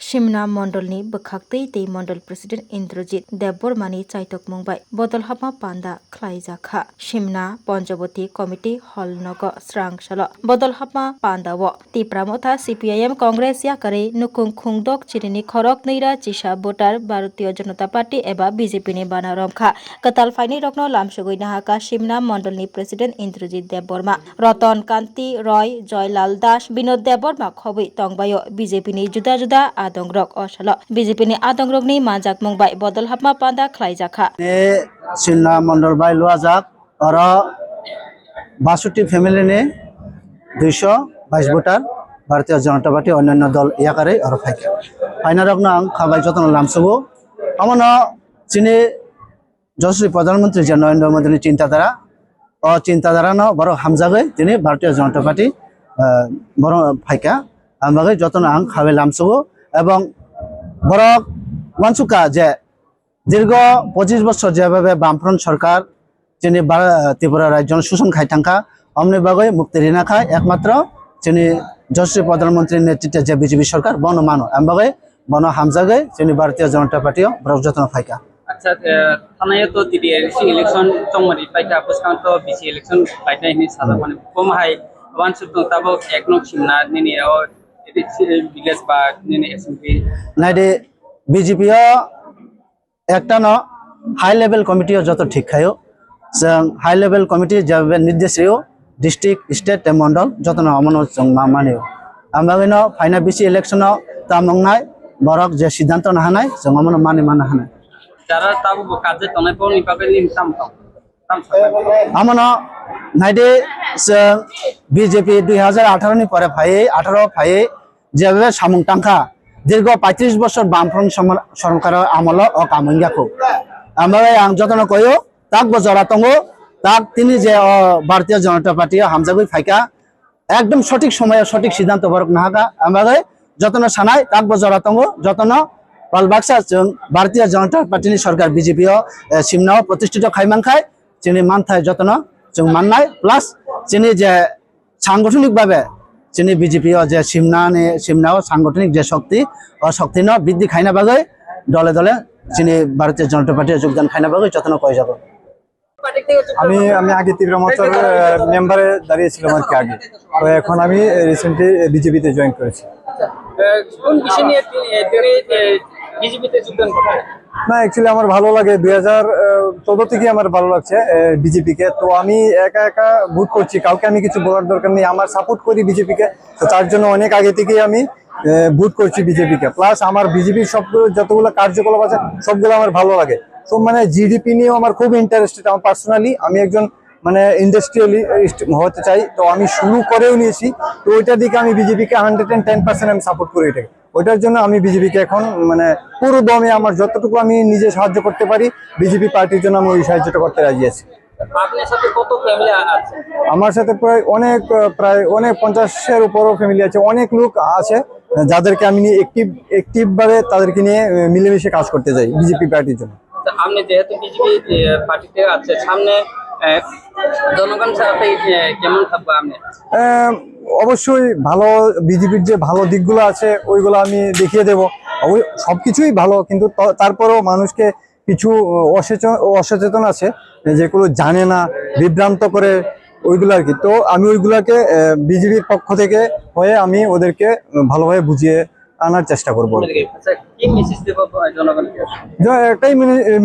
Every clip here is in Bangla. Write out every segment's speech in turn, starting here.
Shimna Mondolni Bakhaktei Tei Mondol President Indrajit Debbormani Chaitok Mumbai Bodolhama Panda Khlaijaka Shimna Ponjaboti Committee Hall Nogo Srangsalo Bodolhama Panda Wo Tipramotha CPIM Congress Yakare Nukung Khungdok Chirini Khorok Neira Chisha Botar Bharatiya Janata Party Eba BJP ni Bana Romkha Katal Faini Rokno Lamsugoi Nahaka Shimna Mondolni President Indrajit Debborma Roton Kanti Roy Joylal Das Binod Debborma Khobui Tongbayo BJP ni Juda Juda Adongrok Osalo BJP ni Adongrok ni Manjak Mumbai Bodolhama Panda Khlaijaka Shimna Mondol Bai Luajak Oro 62 family ne 222 voter Bharatiya Janata Party অন্যান্য দল ইয়াকারে আর ফাইকা ফাইনারক না খাবাই যতন লামসবো আমনা চিনি যশস্বী প্রধানমন্ত্রী যে নরেন্দ্র মোদীর চিন্তাধারা ও চিন্তাধারা ন বড় হামজাগে তিনি ভারতীয় জনতা পার্টি বড় ফাইকা আমাকে যতন আং খাবাই লামসবো এবং বড় ওয়ানসুকা যে দীর্ঘ 25 বছর যেভাবে বামফ্রন্ট সরকার যিনি ত্রিপুরা রাজ্য শোষণ খাই থাকা অমনি বাগে মুক্তি ঋণা খায় একমাত্র যিনি যশস্বী প্রধানমন্ত্রীর নেতৃত্বে যে বিজেপি সরকার বন মানো এমবাগে বন হামজাগে যিনি ভারতীয় জনতা পার্টিও বড় যত্ন ফাইকা আচ্ছা থানায় তো টিডিএসি ইলেকশন চমরি ফাইকা পুষ্কান্ত বিসি ইলেকশন ফাইকা ইনি সাদা মানে কমহাই ওয়ান সুতং তাবো একনক সিমনা নিনি ও ভিলেজ বা নিনি এসএমপি নাইডে বিজেপিও একটা ন হাই লেভেল কমিটিও যত ঠিক খায়ও হাই লেভেল কমিটি যেভাবে নির্দেশীয় ডিস্ট্রিক্ট স্টেট মন্ডল যত অমন মানিও আমাগিন ফাইনা বিসি ইলেকশন তামংনাই বরক যে সিদ্ধান্ত না হানাই जों অমন মানে হানাই যারা তাবো কাজে তনে পনি পাবে নিম তামতাম আমন নাইডে বিজেপি 2018 নি পরে ফাই 18 ফাই যেভাবে সামুং টাঙ্কা দীর্ঘ 35 বছর বামফ্রন্ট সরকার আমল ও কামঙ্গাকো আমরা আং যতন কইও তাক বজরা তঙ্গো তাক তিনি যে ভারতীয় জনতা পার্টি হামজাগুই ফাইকা একদম সঠিক সময়ে সঠিক সিদ্ধান্ত বরক নাহাকা আমরা যতন সানাই তাক বজরা তঙ্গো যতন পালবাক্সা ভারতীয় জনতা পার্টি সরকার বিজেপিও সিমনাও প্রতিষ্ঠিত খাইমাংখাই চিনি মানথাই যতন जों মাননাই প্লাস চিনি যে সাংগঠনিক ভাবে চিনি বিজেপিও যে সিমনাও সাংগঠনিক যে শক্তি ও শক্তি ন বৃদ্ধি খাইনা বাগৈ দলে দলে চিনি ভারতীয় জনতা পার্টির যোগদান খাইনা বাগৈ যতন কই যাব আমি আগে ত্রিপুরা মোর্চার মেম্বারে দাঁড়িয়েছিলাম আর কি আগে তো এখন আমি রিসেন্টলি বিজেপিতে জয়েন করেছি কোন বিষয় নিয়ে তিনি বিজেপিতে যোগদান করেন না অ্যাকচুয়ালি আমার ভালো লাগে 2014 থেকে আমার ভালো লাগছে বিজেপিকে তো আমি একা একা ভোট করছি কাউকে আমি কিছু বলার দরকার নেই আমার সাপোর্ট করি বিজেপিকে তো তার জন্য অনেক আগে থেকেই আমি ভোট করছি বিজেপিকে প্লাস আমার বিজেপির সবগুলো যতগুলো কার্যকলাপ আছে সবগুলো আমার ভালো লাগে তো মানে জিডিপি নিয়েও আমার খুব ইন্টারেস্টেড আমার পার্সোনালি আমি একজন মানে ইন্ডাস্ট্রিয়ালিস্ট হতে চাই তো আমি শুরু করেও নিয়েছি তো ওইটার দিকে আমি বিজেপিকে 110% আমি সাপোর্ট করি এটাকে ওইটার জন্য আমি বিজেপিকে এখন মানে পুরো দমে আমার যতটুকু আমি নিজে সাহায্য করতে পারি বিজেপি পার্টির জন্য আমি ওই সাহায্যটা করতে রাজি আছি আপনার সাথে কত ফ্যামিলি আছে আমার সাথে প্রায় অনেক 50-এর উপরও ফ্যামিলি আছে অনেক লোক আছে যাদেরকে আমি অ্যাক্টিভ ভাবে তাদেরকে নিয়ে মিলেমিশে কাজ করতে চাই বিজেপি পার্টির জন্য আপনি যেহেতু বিজেপি পার্টিতে আছে সামনে জনগণ সাথে কেমন থাকবে আপনি অবশ্যই ভালো বিজেপির যে ভালো দিকগুলো আছে ওইগুলো আমি দেখিয়ে দেব সবকিছুই ভালো কিন্তু তারপরেও মানুষকে কিছু অসচেতন আছে যেগুলো জানে না বিভ্রান্ত করে ওইগুলো আর কি তো আমি ওইগুলাকে বিজেপির পক্ষ থেকে হয়ে আমি ওদেরকে ভালোভাবে বুঝিয়ে আনার চেষ্টা করবো একটাই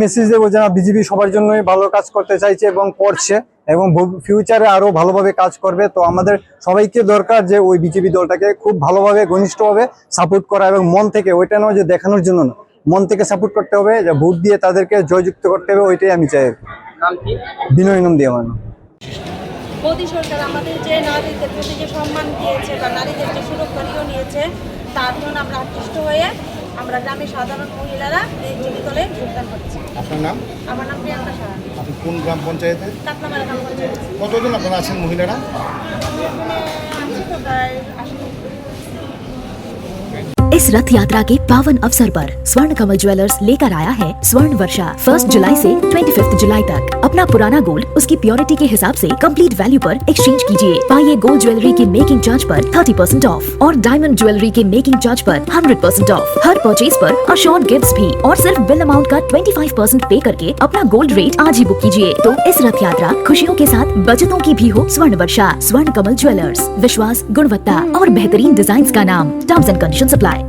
মেসেজ দেবো যে বিজেপি সবার জন্যই ভালো কাজ করতে চাইছে এবং করছে এবং ফিউচারে আরো ভালোভাবে কাজ করবে তো আমাদের সবাইকে দরকার যে ওই বিজেপি দলটাকে খুব ভালোভাবে ঘনিষ্ঠভাবে সাপোর্ট করা এবং মন থেকে ওইটা নয় যে দেখানোর জন্য না মন থেকে সাপোর্ট করতে হবে যে ভোট দিয়ে তাদেরকে জয়যুক্ত করতে হবে ওইটাই আমি চাই বিনয় নন্দী আমার মোদী সরকার আমাদের যে নারীদের প্রতি যে সম্মান দিয়েছে বা নারীদের যে সুরক্ষা নিয়েছে তার জন্য আমরা আকৃষ্ট হয়ে আমরা গ্রামের সাধারণ মহিলারা এই দলে যোগদান করছি। আপনার নাম? আমার নাম প্রিয়াঙ্কা সাহা। আপনি কোন গ্রাম পঞ্চায়েতে? কাতলামারা গ্রাম পঞ্চায়েত। কতজন আপনারা আছেন মহিলারা? इस रथ यात्रा के पावन अवसर पर स्वर्ण कमल ज्वेलर्स लेकर आया है स्वर्ण वर्षा 1 जुलाई से 25 जुलाई तक। अपना पुराना गोल्ड उसकी प्योरिटी के हिसाब से कंप्लीट वैल्यू पर एक्सचेंज कीजिए। पाइए गोल्ड ज्वेलरी की मेकिंग चार्ज पर 30% ऑफ और डायमंड ज्वेलरी के मेकिंग चार्ज पर 100% ऑफ। हर परचेज पर अशोर्ड गिफ्ट्स भी और सिर्फ बिल अमाउंट का 25% पे करके अपना गोल्ड रेट आज ही बुक कीजिए। तो इस रथ यात्रा खुशियों के साथ बचतों की भी हो। स्वर्ण वर्षा, स्वर्ण कमल ज्वेलर्स, विश्वास, गुणवत्ता और बेहतरीन डिजाइन का नाम। Terms and conditions apply.